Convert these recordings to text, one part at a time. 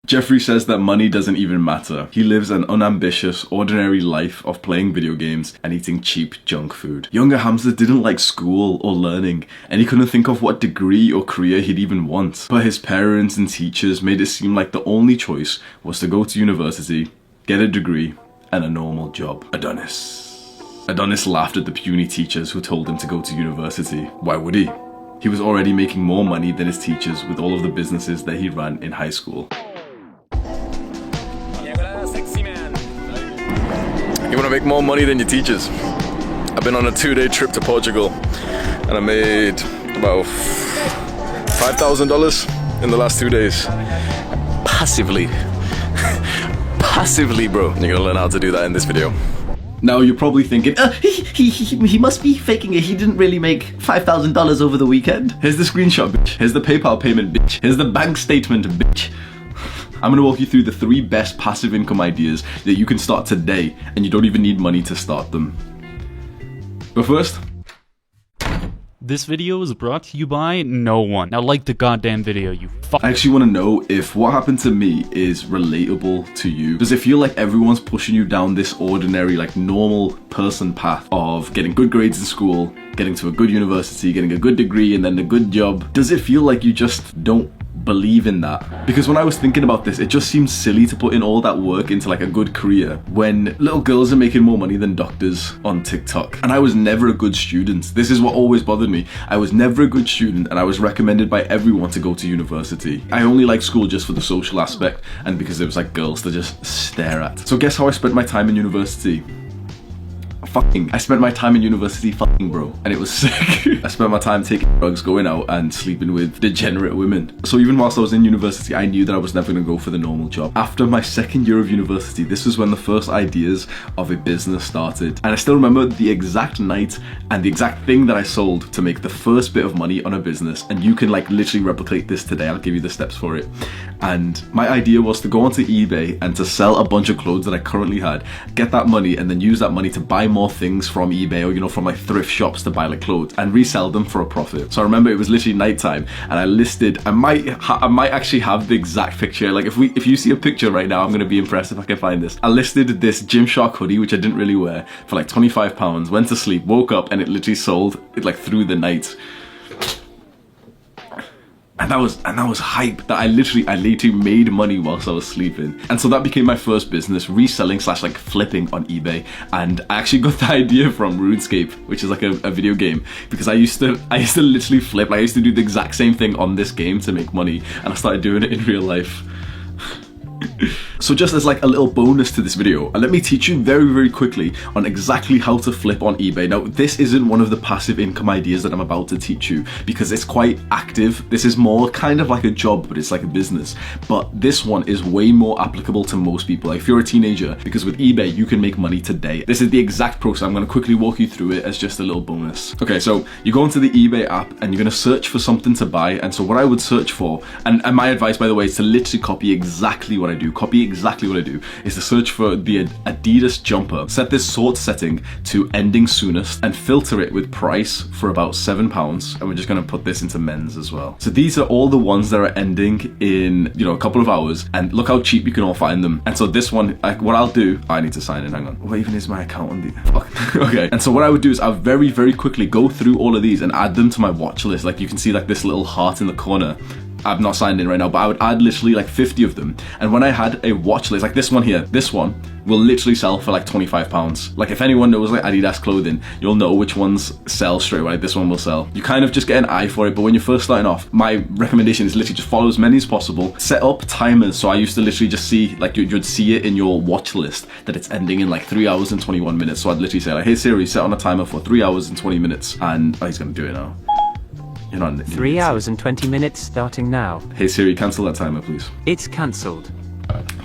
Jeffrey says that money doesn't even matter. He lives an unambitious, ordinary life of playing video games and eating cheap junk food. Younger Hamza didn't like school or learning, and he couldn't think of what degree or career he'd even want. But his parents and teachers made it seem like the only choice was to go to university, get a degree, and a normal job. Adonis laughed at the puny teachers who told him to go to university. Why would he? He was already making more money than his teachers with all of the businesses that he ran in high school. You want to make more money than your teachers? I've been on a 2-day trip to Portugal and I made about $5,000 in the last 2 days. Passively. Passively, bro. You're gonna learn how to do that in this video. Now you're probably thinking, he must be faking it. He didn't really make $5,000 over the weekend. Here's the screenshot, bitch. Here's the PayPal payment, bitch. Here's the bank statement, bitch. I'm gonna walk you through the 3 best passive income ideas that you can start today, and you don't even need money to start them. But first, this video is brought to you by no one. Now like the goddamn video, you fuck. I actually want to know if what happened to me is relatable to you. Does it feel like everyone's pushing you down this ordinary, like normal person path of getting good grades in school, getting to a good university, getting a good degree, and then a good job? Does it feel like you just don't believe in that? Because when I was thinking about this, it just seems silly to put in all that work into like a good career when little girls are making more money than doctors on TikTok. And I was never a good student. This is what always bothered me. I was never a good student, and I was recommended by everyone to go to university. I only liked school just for the social aspect and because there was like girls to just stare at. So guess how I spent my time in university? I spent my time in university bro, and it was sick. I spent my time taking drugs, going out and sleeping with degenerate women. So even whilst I was in university, I knew that I was never going to go for the normal job. After my 2nd year of university, this was when the first ideas of a business started. And I still remember the exact night and the exact thing that I sold to make the first bit of money on a business. And you can like literally replicate this today. I'll give you the steps for it. And my idea was to go onto eBay and to sell a bunch of clothes that I currently had, get that money, and then use that money to buy more things from eBay or, you know, from like thrift shops to buy like clothes and resell them for a profit. So I remember it was literally nighttime and I listed, I might actually have the exact picture. Like if you see a picture right now, I'm going to be impressed if I can find this. I listed this Gymshark hoodie, which I didn't really wear, for like £25, went to sleep, woke up, and it literally sold it like through the night. And that was hype. That I literally made money whilst I was sleeping. And so that became my first business, reselling / like flipping on eBay. And I actually got the idea from RuneScape, which is like a video game, because I used to literally flip. I used to do the exact same thing on this game to make money, and I started doing it in real life. So just as like a little bonus to this video, let me teach you very, very quickly on exactly how to flip on eBay. Now, this isn't one of the passive income ideas that I'm about to teach you because it's quite active. This is more kind of like a job, but it's like a business. But this one is way more applicable to most people. Like if you're a teenager, because with eBay, you can make money today. This is the exact process. I'm going to quickly walk you through it as just a little bonus. Okay, so you go into the eBay app and you're going to search for something to buy. And so what I would search for, and my advice, by the way, is to literally copy exactly what I do. Exactly what I do is to search for the Adidas jumper, set this sort setting to ending soonest, and filter it with price for about £7. And we're just going to put this into men's as well. So these are all the ones that are ending in, you know, a couple of hours, and look how cheap you can all find them. And so this one, what I'll do, I need to sign in, hang on. What even is my account on the, fuck. Okay. And so what I would do is I'll very, very quickly go through all of these and add them to my watch list. Like you can see like this little heart in the corner. I'm not signed in right now, but I would add literally like 50 of them. And when I had a watch list, like this one here, this one will literally sell for like £25. Like if anyone knows like Adidas clothing, you'll know which ones sell straight away. This one will sell. You kind of just get an eye for it, but when you're first starting off, my recommendation is literally just follow as many as possible. Set up timers. So I used to literally just see, like you'd see it in your watch list that it's ending in like 3 hours and 21 minutes. So I'd literally say like, hey Siri, set on a timer for 3 hours and 20 minutes. And he's gonna do it now. You're not 3 hours and 20 minutes starting now. Hey Siri, cancel that timer, please. It's cancelled.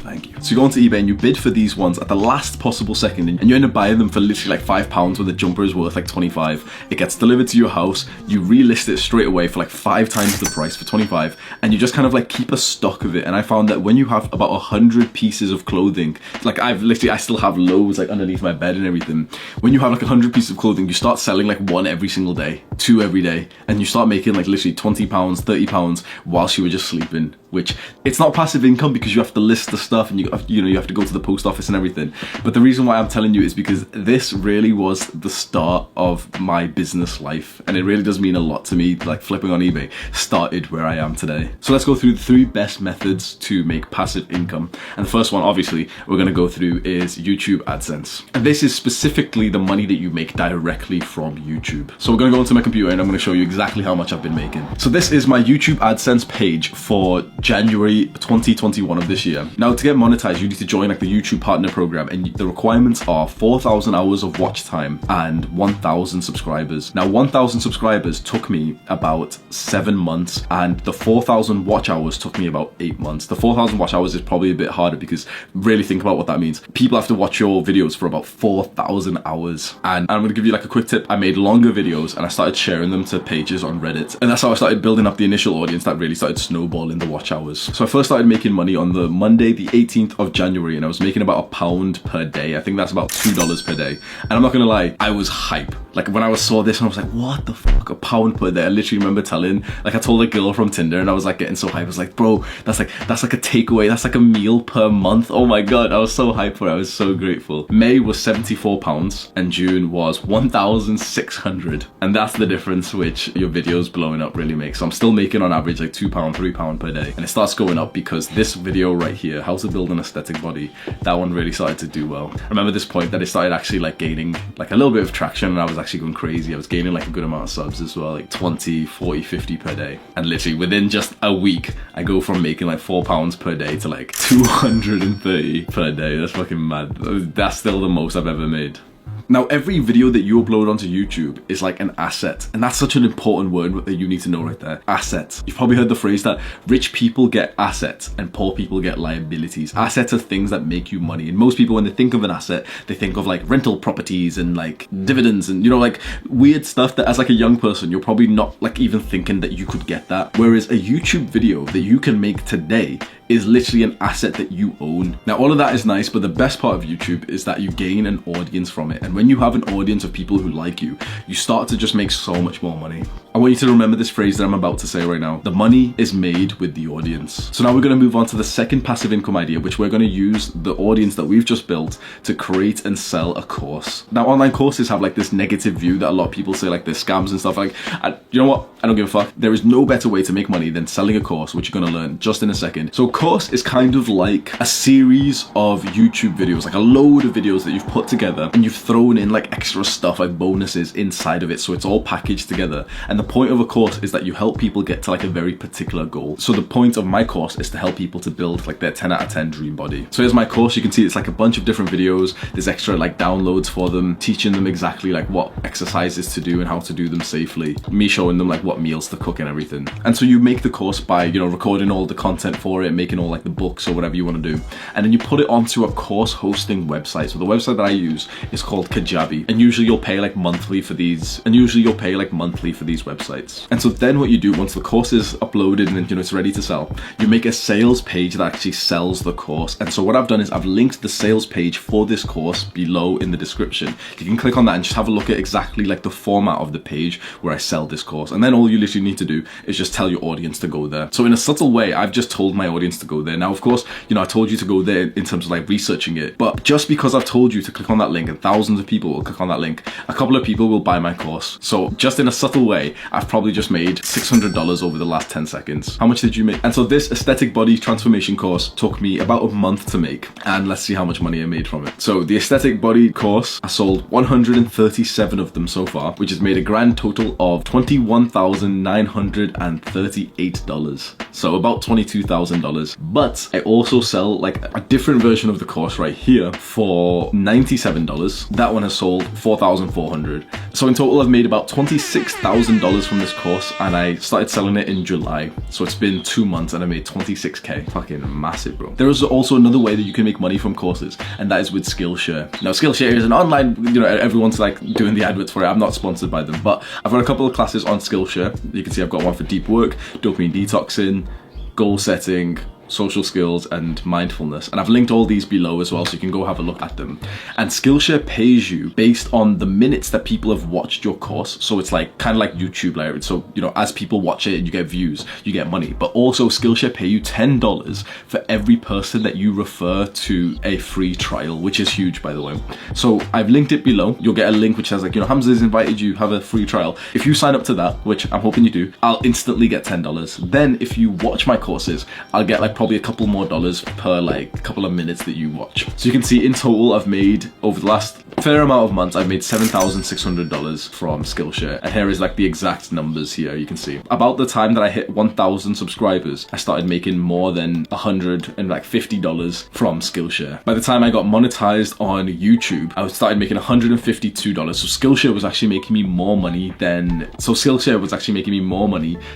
Thank you. So you go onto eBay and you bid for these ones at the last possible second, and you end up buying them for literally like £5 when the jumper is worth like 25. It gets delivered to your house, you relist it straight away for like 5 times the price for 25, and you just kind of like keep a stock of it. And I found that when you have about 100 pieces of clothing, like I still have loads like underneath my bed and everything. When you have like 100 pieces of clothing, you start selling like 1 every single day, 2 every day, and you start making like literally £20, £30 whilst you were just sleeping. Which, it's not passive income because you have to list the stuff and you have to go to the post office and everything. But the reason why I'm telling you is because this really was the start of my business life, and it really does mean a lot to me. Like flipping on eBay started where I am today. So let's go through the 3 best methods to make passive income. And the first one, obviously, we're going to go through is YouTube AdSense. And this is specifically the money that you make directly from YouTube. So we're going to go onto my computer and I'm going to show you exactly how much I've been making. So this is my YouTube AdSense page for January 2021 of this year. Now, to get monetized, you need to join like the YouTube partner program, and the requirements are 4,000 hours of watch time and 1,000 subscribers. Now, 1,000 subscribers took me about 7 months, and the 4,000 watch hours took me about 8 months. The 4,000 watch hours is probably a bit harder because really think about what that means. People have to watch your videos for about 4,000 hours. And I'm gonna give you like a quick tip. I made longer videos and I started sharing them to pages on Reddit. And that's how I started building up the initial audience that really started snowballing the watch hours. So I first started making money on the Monday, the 18th of January, and I was making about £1 per day. I think that's about $2 per day. And I'm not gonna lie, I was hype. Like when I saw this and I was like, what the fuck, £1 per day? I literally remember I told a girl from Tinder and I was like getting so hype. I was like, bro, that's like a takeaway. That's like a meal per month. Oh my God, I was so hyped for it. I was so grateful. May was £74 and June was 1,600. And that's the difference which your videos blowing up really makes. So I'm still making on average like £2, £3 per day. And it starts going up because this video right here, how to build an aesthetic body, that one really started to do well. I remember this point that it started actually like gaining like a little bit of traction, and I was actually going crazy. I was gaining like a good amount of subs as well, like 20, 40, 50 per day. And literally within just a week, I go from making like £4 per day to like 230 per day. That's fucking mad. That's still the most I've ever made. Now, every video that you upload onto YouTube is like an asset. And that's such an important word that you need to know right there. Assets. You've probably heard the phrase that rich people get assets and poor people get liabilities. Assets are things that make you money. And most people, when they think of an asset, they think of like rental properties and like dividends and, you know, like weird stuff that as like a young person, you're probably not like even thinking that you could get that. Whereas a YouTube video that you can make today is literally an asset that you own. Now, all of that is nice, but the best part of YouTube is that you gain an audience from it. And when you have an audience of people who like you, you start to just make so much more money. I want you to remember this phrase that I'm about to say right now. The money is made with the audience. So now we're going to move on to the second passive income idea, which we're going to use the audience that we've just built to create and sell a course. Now, online courses have like this negative view that a lot of people say like they're scams and stuff. Like, you know what? I don't give a fuck. There is no better way to make money than selling a course, which you're going to learn just in a second. So a course is kind of like a series of YouTube videos, like a load of videos that you've put together and you've thrown in like extra stuff, like bonuses inside of it. So it's all packaged together. And the point of a course is that you help people get to like a very particular goal. So the point of my course is to help people to build like their 10 out of 10 dream body. So here's my course. You can see it's like a bunch of different videos. There's extra like downloads for them, teaching them exactly like what exercises to do and how to do them safely. Me showing them like what meals to cook and everything. And so you make the course by, you know, recording all the content for it, making all like the books or whatever you want to do. And then you put it onto a course hosting website. So the website that I use is called Kajabi. And usually you'll pay like monthly for these. Websites. And so then what you do once the course is uploaded and you know it's ready to sell, you make a sales page that actually sells the course. And so what I've done is I've linked the sales page for this course below in the description. You can click on that and just have a look at exactly like the format of the page where I sell this course. And then all you literally need to do is just tell your audience to go there. So in a subtle way, I've just told my audience to go there. Now, of course, you know, I told you to go there in terms of like researching it, but just because I've told you to click on that link and thousands of people will click on that link, a couple of people will buy my course. So just in a subtle way, I've probably just made $600 over the last 10 seconds. How much did you make? And so this aesthetic body transformation course took me about a month to make, and let's see how much money I made from it. So the aesthetic body course, I sold 137 of them so far, which has made a grand total of $21,938. So about $22,000. But I also sell like a different version of the course right here for $97. That one has sold $4,400. So in total, I've made about $26,000 $10 from this course and I started selling it in July. So it's been 2 months and I made 26k. Fucking massive, bro. There is also another way that you can make money from courses, and that is with Skillshare. Now, Skillshare is an online, everyone's like doing the adverts for it. I'm not sponsored by them, but I've got a couple of classes on Skillshare. You can see I've got one for deep work, dopamine detoxing, goal setting, social skills, and mindfulness, and I've linked all these below as well, so you can go have a look at them. And Skillshare pays you based on the minutes that people have watched your course. So it's like kind of like YouTube, like, so as people watch it and you get views, you get money. But also Skillshare pay you $10 for every person that you refer to a free trial, which is huge, by the way. So I've linked it below. You'll get a link which has like, Hamza's invited you, have a free trial. If you sign up to that, which I'm hoping you do, I'll instantly get $10. Then if you watch my courses, I'll get like probably a couple more dollars per like couple of minutes that you watch. So you can see in total I've made, over the last fair amount of months, I've made $7,600 from Skillshare. And here is like the exact numbers here, you can see. About the time that I hit 1,000 subscribers, I started making more than $150 from Skillshare. By the time I got monetized on YouTube, I started making $152. So Skillshare was actually making me more money than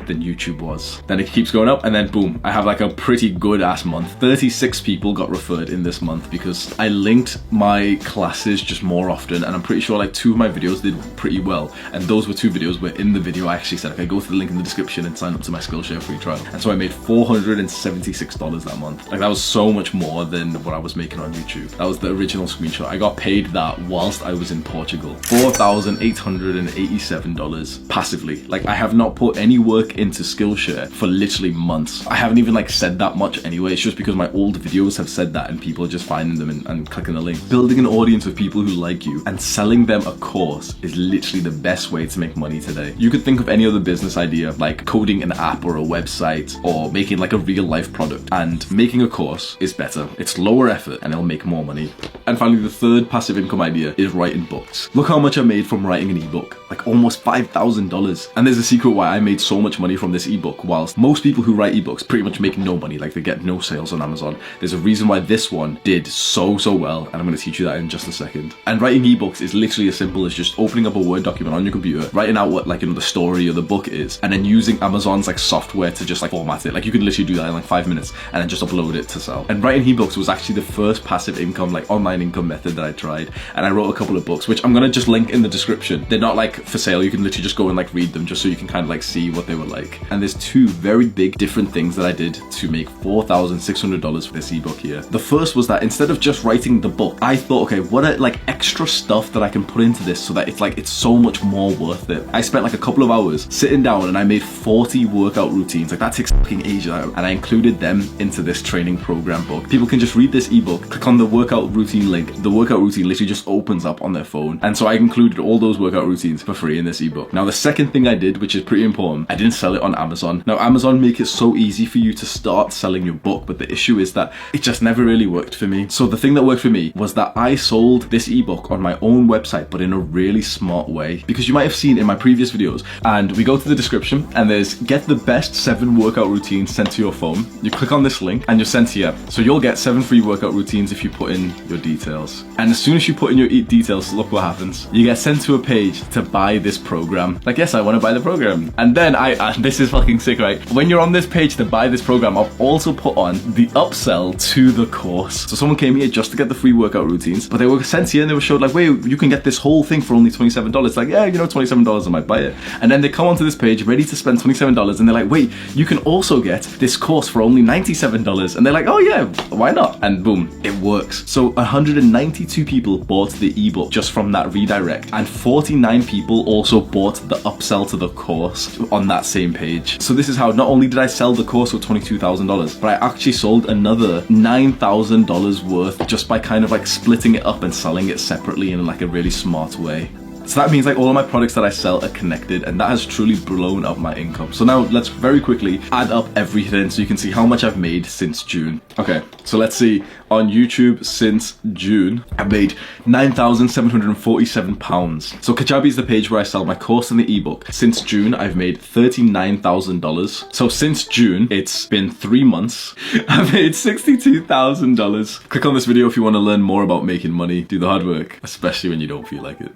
YouTube was. Then it keeps going up, and then boom, I have like a pretty good ass month. 36 people got referred in this month because I linked my classes just more often, and I'm pretty sure like 2 of my videos did pretty well, and those were 2 videos where in the video I actually said, okay, go to the link in the description and sign up to my Skillshare free trial. And so I made $476 that month. Like, that was so much more than what I was making on YouTube. That was the original screenshot. I got paid that whilst I was in Portugal. $4,887 passively. Like, I have not put any work into Skillshare for literally months. I haven't even like said that much anyway. It's just because my old videos have said that and people are just finding them and clicking the link. Building an audience of people who like you and selling them a course is literally the best way to make money today. You could think of any other business idea, like coding an app or a website or making like a real life product, and making a course is better. It's lower effort and it'll make more money. And finally, the third passive income idea is writing books. Look how much I made from writing an ebook, like almost $5,000. And there's a secret why I made so much money from this ebook, whilst most people who write ebooks pretty much make no money, like they get no sales on Amazon. There's a reason why this one did so well, and I'm going to teach you that in just a second. And writing ebooks is literally as simple as just opening up a Word document on your computer, writing out what the story or the book is, and then using Amazon's like software to just like format it. Like, you can literally do that in like 5 minutes and then just upload it to sell. And writing ebooks was actually the first passive income, like online income method that I tried. And I wrote a couple of books, which I'm going to just link in the description. They're not like for sale. You can literally just go and like read them just so you can kind of like see what they were like. And there's 2 very big different things that I did to make $4,600 for this ebook here. The first was that instead of just writing the book, I thought, okay, what are like extra stuff that I can put into this so that it's so much more worth it. I spent like a couple of hours sitting down and I made 40 workout routines. Like, that takes fucking ages, and I included them into this training program book. People can just read this ebook, click on the workout routine link. The workout routine literally just opens up on their phone. And so I included all those workout routines for free in this ebook. Now, the second thing I did, which is pretty important, I didn't sell it on Amazon. Now, Amazon make it so easy for you to start selling your book, but the issue is that it just never really worked for me. So the thing that worked for me was that I sold this ebook on my own website, but in a really smart way. Because you might have seen in my previous videos, and we go to the description and there's get the best 7 workout routines sent to your phone. You click on this link and you're sent here. So you'll get 7 free workout routines if you put in your details. And as soon as you put in your details, look what happens. You get sent to a page to buy this program. Like, yes, I want to buy the program. And then this is fucking sick, right? When you're on this page to buy this program, I've also put on the upsell to the course. So someone came here just to get the free workout routines, but they were sent here and they were showed like, wait, you can get this whole thing for only $27. Like, yeah, $27, I might buy it. And then they come onto this page ready to spend $27 and they're like, wait, you can also get this course for only $97. And they're like, oh yeah, why not? And boom, it works. So 192 people bought the ebook just from that redirect, and 49 people also bought the upsell to the course on that same page. So this is how not only did I sell the course for $22,000, but I actually sold another $9,000 worth just by kind of like splitting it up and selling it separately in like a really smart way. So that means like all of my products that I sell are connected, and that has truly blown up my income. So now let's very quickly add up everything so you can see how much I've made since June. Okay, so let's see. On YouTube since June, I've made £9,747. So Kajabi is the page where I sell my course and the ebook. Since June, I've made $39,000. So since June, it's been 3 months. I've made $62,000. Click on this video if you want to learn more about making money. Do the hard work, especially when you don't feel like it.